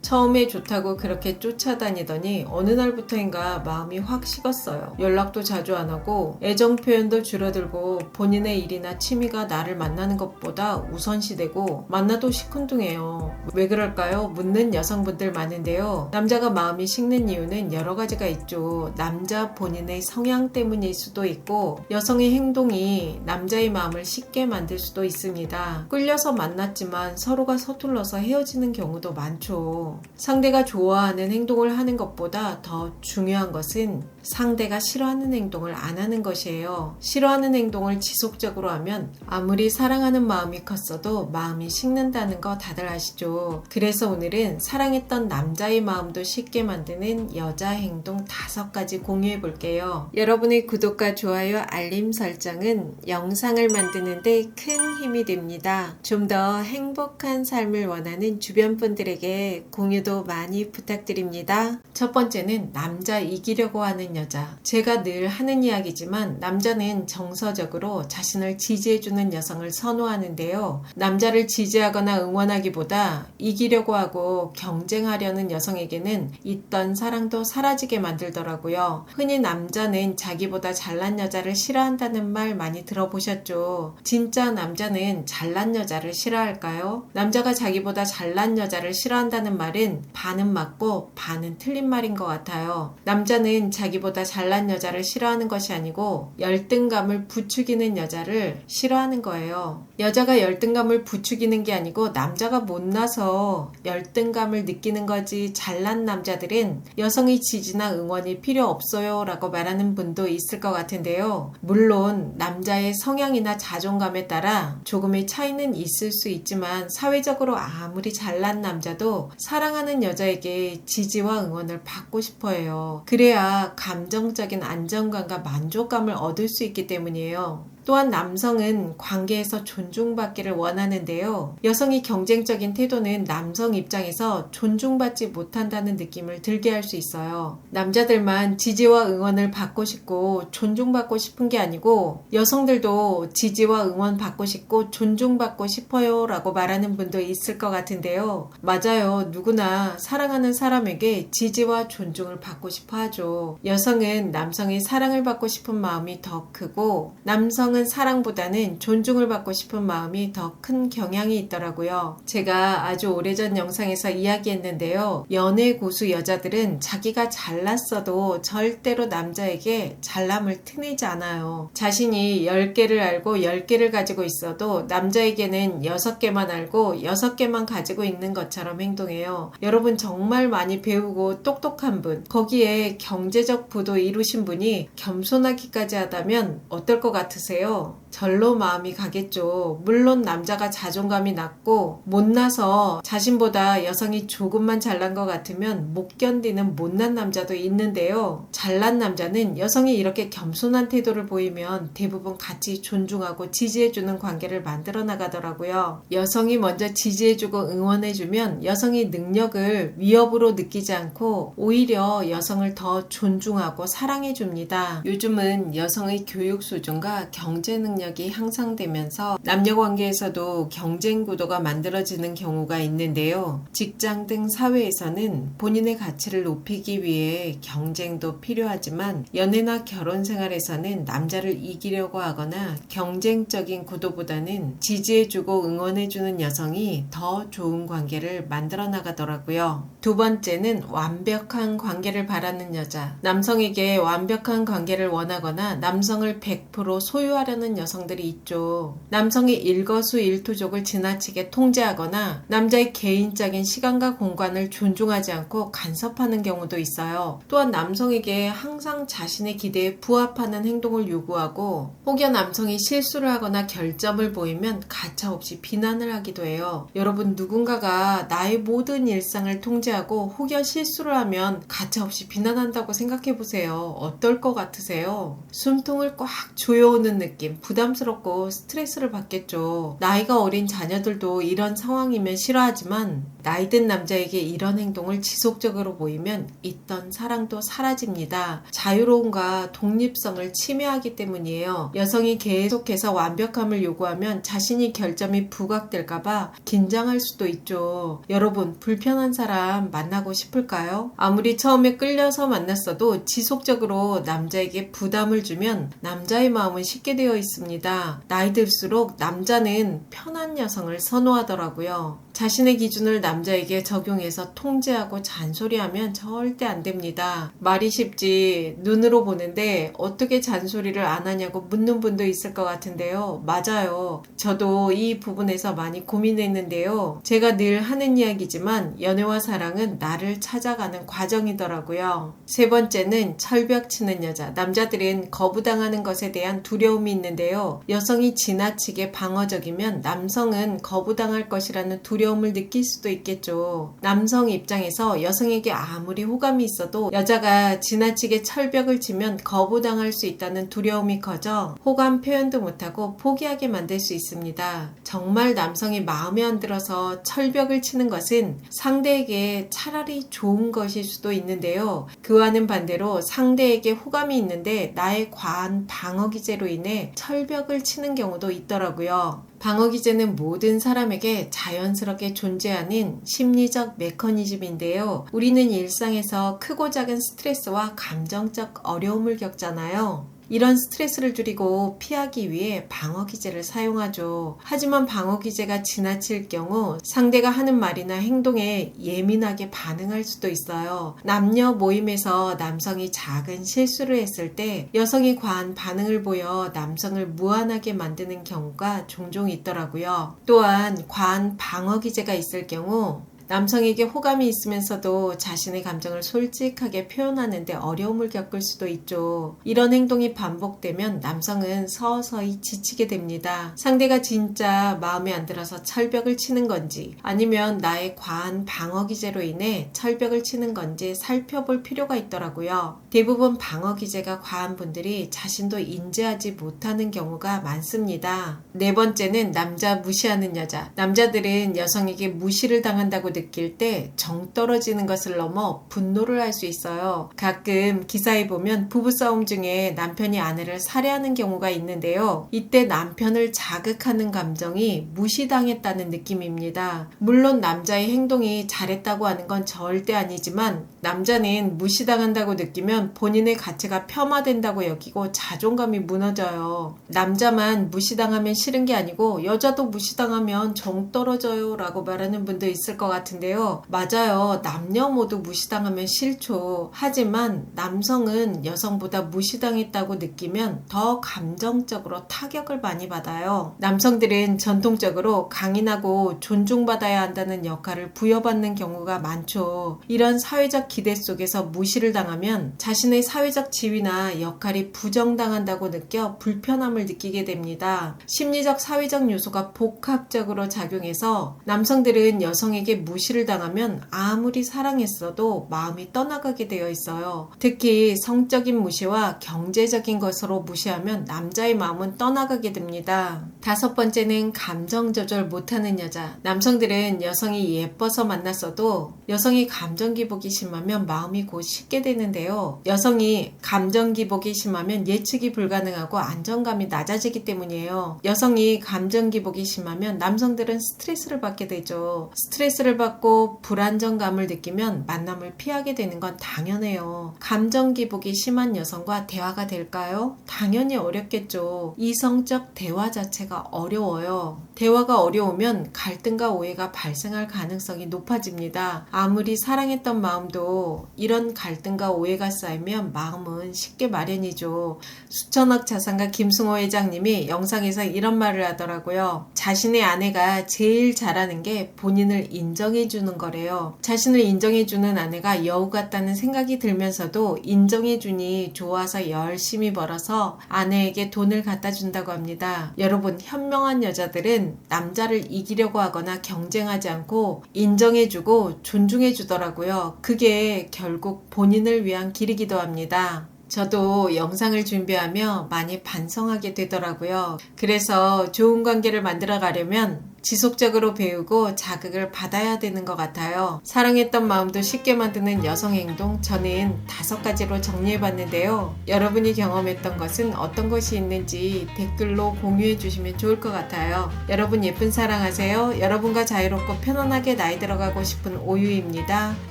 처음에 좋다고 그렇게 쫓아다니더니 어느 날부터인가 마음이 확 식었어요. 연락도 자주 안 하고 애정 표현도 줄어들고 본인의 일이나 취미가 나를 만나는 것보다 우선시되고 만나도 시큰둥해요. 왜 그럴까요? 묻는 여성분들 많은데요. 남자가 마음이 식는 이유는 여러 가지가 있죠. 남자 본인의 성향 때문일 수도 있고 여성의 행동이 남자의 마음을 식게 만들 수도 있습니다. 끌려서 만났지만 서로가 서툴러서 헤어지는 경우도 많죠. 상대가 좋아하는 행동을 하는 것보다 더 중요한 것은 상대가 싫어하는 행동을 안 하는 것이에요. 싫어하는 행동을 지속적으로 하면 아무리 사랑하는 마음이 컸어도 마음이 식는다는 거 다들 아시죠? 그래서 오늘은 사랑했던 남자의 마음도 식게 만드는 여자 행동 5가지 공유해 볼게요. 여러분의 구독과 좋아요, 알림 설정은 영상을 만드는데 큰 힘이 됩니다. 좀 더 행복한 삶을 원하는 주변 분들에게 공유도 많이 부탁드립니다. 첫 번째는 남자 이기려고 하는 여자. 제가 늘 하는 이야기지만 남자는 정서적으로 자신을 지지해주는 여성을 선호하는데요. 남자를 지지하거나 응원하기보다 이기려고 하고 경쟁하려는 여성에게는 있던 사랑도 사라지게 만들더라고요. 흔히 남자는 자기보다 잘난 여자를 싫어한다는 말 많이 들어보셨죠? 진짜 남자는 잘난 여자를 싫어할까요? 남자가 자기보다 잘난 여자를 싫어한다는 말은 반은 맞고 반은 틀린 말인 것 같아요. 남자는 자기보다 잘난 여자를 싫어하는 것이 아니고 열등감을 부추기는 여자를 싫어하는 거예요. 여자가 열등감을 부추기는 게 아니고 남자가 못나서 열등감을 느끼는 거지. 잘난 남자들은 여성의 지지나 응원이 필요 없어요 라고 말하는 분도 있을 것 같은데요. 물론 남자의 성향이나 자존감에 따라 조금의 차이는 있을 수 있지만 사회적으로 아무리 잘난 남자도 사랑하는 여자에게 지지와 응원을 받고 싶어 해요. 그래야 감정적인 안정감과 만족감을 얻을 수 있기 때문이에요. 또한 남성은 관계에서 존중받기를 원하는데요. 여성이 경쟁적인 태도는 남성 입장에서 존중받지 못한다는 느낌을 들게 할 수 있어요. 남자들만 지지와 응원을 받고 싶고 존중받고 싶은 게 아니고 여성들도 지지와 응원 받고 싶고 존중받고 싶어요 라고 말하는 분도 있을 것 같은데요. 맞아요. 누구나 사랑하는 사람에게 지지와 존중을 받고 싶어 하죠. 여성은 남성의 사랑을 받고 싶은 마음이 더 크고 남성은 사랑보다는 존중을 받고 싶은 마음이 더 큰 경향이 있더라고요. 제가 아주 오래전 영상에서 이야기했는데요. 연애 고수 여자들은 자기가 잘났어도 절대로 남자에게 잘남을 티내지 않아요. 자신이 10개를 알고 10개를 가지고 있어도 남자에게는 6개만 알고 6개만 가지고 있는 것처럼 행동해요. 여러분 정말 많이 배우고 똑똑한 분, 거기에 경제적 부도 이루신 분이 겸손하기까지 하다면 어떨 것 같으세요? 절로 마음이 가겠죠. 물론 남자가 자존감이 낮고 못나서 자신보다 여성이 조금만 잘난 것 같으면 못 견디는 못난 남자도 있는데요. 잘난 남자는 여성이 이렇게 겸손한 태도를 보이면 대부분 같이 존중하고 지지해주는 관계를 만들어 나가더라고요. 여성이 먼저 지지해주고 응원해주면 여성이 능력을 위협으로 느끼지 않고 오히려 여성을 더 존중하고 사랑해줍니다. 요즘은 여성의 교육 수준과 경제 능력이 향상되면서 남녀관계에서도 경쟁 구도가 만들어지는 경우가 있는데요. 직장 등 사회에서는 본인의 가치를 높이기 위해 경쟁도 필요하지만 연애나 결혼 생활에서는 남자를 이기려고 하거나 경쟁적인 구도보다는 지지해주고 응원해주는 여성이 더 좋은 관계를 만들어 나가더라고요. 두 번째는 완벽한 관계를 바라는 여자. 남성에게 완벽한 관계를 원하거나 남성을 100% 소유하려는 여성들이 있죠. 남성의 일거수일투족을 지나치게 통제하거나 남자의 개인적인 시간과 공간을 존중하지 않고 간섭하는 경우도 있어요. 또한 남성에게 항상 자신의 기대에 부합하는 행동을 요구하고 혹여 남성이 실수를 하거나 결점을 보이면 가차없이 비난을 하기도 해요. 여러분 누군가가 나의 모든 일상을 통제하고 혹여 실수를 하면 가차없이 비난한다고 생각해보세요. 어떨 것 같으세요? 숨통을 꽉 조여오는 느낌, 부담스럽고 스트레스를 받겠죠. 나이가 어린 자녀들도 이런 상황이면 싫어하지만 나이 든 남자에게 이런 행동을 지속적으로 보이면 있던 사랑도 사라집니다. 자유로움과 독립성을 침해하기 때문이에요. 여성이 계속해서 완벽함을 요구하면 자신이 결점이 부각될까봐 긴장할 수도 있죠. 여러분, 불편한 사람 만나고 싶을까요? 아무리 처음에 끌려서 만났어도 지속적으로 남자에게 부담을 주면 남자의 마음은 쉽게 되어 있습니다. 나이 들수록 남자는 편한 여성을 선호하더라고요. 자신의 기준을 남자에게 적용해서 통제하고 잔소리하면 절대 안 됩니다. 말이 쉽지 눈으로 보는데 어떻게 잔소리를 안 하냐고 묻는 분도 있을 것 같은데요. 맞아요. 저도 이 부분에서 많이 고민했는데요. 제가 늘 하는 이야기지만 연애와 사랑은 나를 찾아가는 과정이더라고요. 세 번째는 철벽 치는 여자. 남자들은 거부당하는 것에 대한 두려움이 있는데요. 여성이 지나치게 방어적이면 남성은 거부당할 것이라는 두려움을 느낄 수도 있겠죠. 남성 입장에서 여성에게 아무리 호감이 있어도 여자가 지나치게 철벽을 치면 거부당할 수 있다는 두려움이 커져 호감 표현도 못하고 포기하게 만들 수 있습니다. 정말 남성이 마음에 안 들어서 철벽을 치는 것은 상대에게 차라리 좋은 것일 수도 있는데요. 그와는 반대로 상대에게 호감이 있는데 나의 과한 방어 기제로 인해 철벽을 치는 경우도 있더라고요. 방어 기제는 모든 사람에게 자연스럽게 존재하는 심리적 메커니즘인데요. 우리는 일상에서 크고 작은 스트레스와 감정적 어려움을 겪잖아요. 이런 스트레스를 줄이고 피하기 위해 방어 기제를 사용하죠. 하지만 방어 기제가 지나칠 경우 상대가 하는 말이나 행동에 예민하게 반응할 수도 있어요. 남녀 모임에서 남성이 작은 실수를 했을 때 여성이 과한 반응을 보여 남성을 무안하게 만드는 경우가 종종 있더라고요. 또한 과한 방어 기제가 있을 경우 남성에게 호감이 있으면서도 자신의 감정을 솔직하게 표현하는데 어려움을 겪을 수도 있죠. 이런 행동이 반복되면 남성은 서서히 지치게 됩니다. 상대가 진짜 마음에 안 들어서 철벽을 치는 건지 아니면 나의 과한 방어 기제로 인해 철벽을 치는 건지 살펴볼 필요가 있더라고요. 대부분 방어 기제가 과한 분들이 자신도 인지하지 못하는 경우가 많습니다. 네 번째는 남자 무시하는 여자. 남자들은 여성에게 무시를 당한다고 느낄 때 정 떨어지는 것을 넘어 분노를 할 수 있어요. 가끔 기사에 보면 부부싸움 중에 남편이 아내를 살해하는 경우가 있는데요. 이때 남편을 자극하는 감정이 무시당했다는 느낌입니다. 물론 남자의 행동이 잘했다고 하는 건 절대 아니지만 남자는 무시당한다고 느끼면 본인의 가치가 폄하된다고 여기고 자존감이 무너져요. 남자만 무시당하면 싫은 게 아니고 여자도 무시당하면 정 떨어져요 라고 말하는 분도 있을 것 같은데요. 맞아요. 남녀 모두 무시당하면 싫죠. 하지만 남성은 여성보다 무시당했다고 느끼면 더 감정적으로 타격을 많이 받아요. 남성들은 전통적으로 강인하고 존중받아야 한다는 역할을 부여받는 경우가 많죠. 이런 사회적 기대 속에서 무시를 당하면 자신의 사회적 지위나 역할이 부정당한다고 느껴 불편함을 느끼게 됩니다. 심리적 사회적 요소가 복합적으로 작용해서 남성들은 여성에게 무시를 당하면 아무리 사랑했어도 마음이 떠나가게 되어 있어요. 특히 성적인 무시와 경제적인 것으로 무시하면 남자의 마음은 떠나가게 됩니다. 다섯 번째는 감정 조절 못하는 여자. 남성들은 여성이 예뻐서 만났어도 여성이 감정 기복이 심하면 마음이 곧 식게 되는데요. 여성이 감정 기복이 심하면 예측이 불가능하고 안정감이 낮아지기 때문이에요. 여성이 감정 기복이 심하면 남성들은 스트레스를 받게 되죠. 스트레스를 받고 불안정감을 느끼면 만남을 피하게 되는 건 당연해요. 감정 기복이 심한 여성과 대화가 될까요? 당연히 어렵겠죠. 이성적 대화 자체가 어려워요. 대화가 어려우면 갈등과 오해가 발생할 가능성이 높아집니다. 아무리 사랑했던 마음도 이런 갈등과 오해가 쌓이면 마음은 쉽게 마련이죠. 수천억 자산가 김승호 회장님이 영상에서 이런 말을 하더라고요. 자신의 아내가 제일 잘하는 게 본인을 인정해주는 거래요. 자신을 인정해주는 아내가 여우 같다는 생각이 들면서도 인정해주니 좋아서 열심히 벌어서 아내에게 돈을 갖다 준다고 합니다. 여러분, 현명한 여자들은 남자를 이기려고 하거나 경쟁하지 않고 인정해주고 존중해주더라고요. 그게 결국 본인을 위한 길이기도 합니다. 저도 영상을 준비하며 많이 반성하게 되더라고요. 그래서 좋은 관계를 만들어 가려면 지속적으로 배우고 자극을 받아야 되는 것 같아요. 사랑했던 마음도 쉽게 만드는 여성 행동, 저는 5가지로 정리해봤는데요. 여러분이 경험했던 것은 어떤 것이 있는지 댓글로 공유해 주시면 좋을 것 같아요. 여러분 예쁜 사랑하세요. 여러분과 자유롭고 편안하게 나이 들어가고 싶은 오유입니다.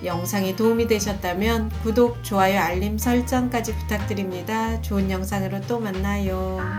영상이 도움이 되셨다면 구독, 좋아요, 알림 설정까지 부탁드립니다. 좋은 영상으로 또 만나요.